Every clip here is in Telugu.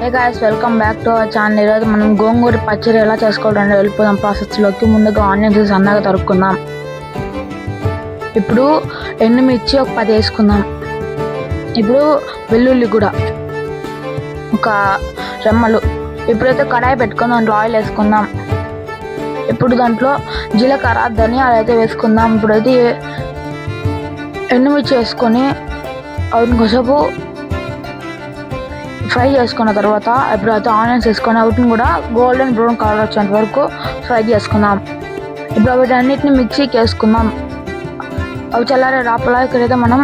Hey guys, welcome back to our channel. ఈరోజు మనం గోంగూర పచ్చడి ఎలా చేసుకోవడం వెళ్ళిపోదాం ప్రాసెస్లోకి. ముందుగా ఆనియన్స్ సన్నగా తరుక్కుందాం. ఇప్పుడు ఎండుమిర్చి ఒక 10 వేసుకుందాం. ఇప్పుడు వెల్లుల్లి కూడా ఒక రెమ్మలు. ఇప్పుడైతే కడాయి పెట్టుకొని దాంట్లో ఆయిల్ వేసుకుందాం. ఇప్పుడు దాంట్లో జీలకర్ర ధనియాలు అయితే వేసుకుందాం. ఇప్పుడైతే ఎండుమిర్చి వేసుకొని వాటిని కొంచెంసేపు ఫ్రై చేసుకున్న తర్వాత ఇప్పుడైతే ఆనియన్స్ వేసుకొని వాటిని కూడా గోల్డెన్ బ్రౌన్ కలర్ వచ్చేంత వరకు ఫ్రై చేసుకుందాం. ఇప్పుడు వీటన్నిటిని మిక్సీకి వేసుకుందాం. అవి చల్లారే రాపలా ఇక్కడైతే మనం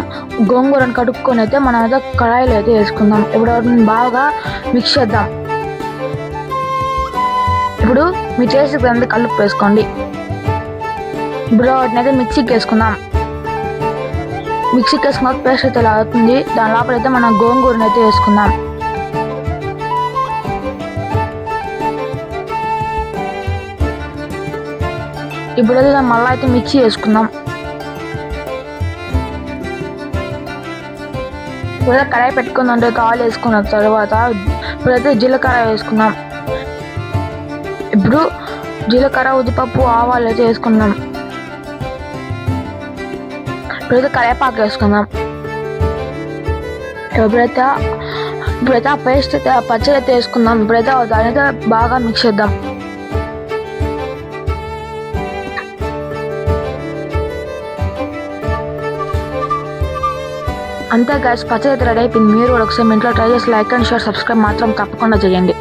గోంగూరను కడుక్కొని అయితే మనం అయితే కడాయిలో అయితే వేసుకుందాం. ఇప్పుడు వాటిని బాగా మిక్స్ చేద్దాం. ఇప్పుడు మీ టేస్ట్కి అంతా కలుపు వేసుకోండి. ఇప్పుడు వాటిని అయితే మిక్సీకి వేసుకుందాం. మిక్సీకి వేసుకున్న పేస్ట్ అయితే ఇలా అవుతుంది. దాని లోపలైతే మనం గోంగూరను అయితే వేసుకుందాం. ఇప్పుడైతే దాన్ని మళ్ళీ అయితే మిక్సీ వేసుకుందాం. ఇప్పుడైతే కడాయి పెట్టుకుందాం. ఆయిల్ వేసుకున్న తర్వాత ఇప్పుడైతే జీలకర్ర వేసుకుందాం. ఇప్పుడు జీలకర్ర, ఉద్దిపప్పు, ఆవాలు అయితే వేసుకుందాం. ఇప్పుడైతే కరివేపాకు వేసుకుందాం. ఇప్పుడైతే ఆ పేస్ట్ అయితే ఆ పచ్చడి అయితే వేసుకుందాం. ఇప్పుడైతే దాని అయితే బాగా మిక్స్ చేద్దాం. అంతే గైస్, పచ్చడి అయితే రెడీ అయిపోయింది. మీరు కూడా ఒకసారి ఇంట్లో ట్రై చేసి లైక్ అండ్ షేర్, సబ్స్క్రైబ్ మాత్రం తప్పకుండా చేయండి.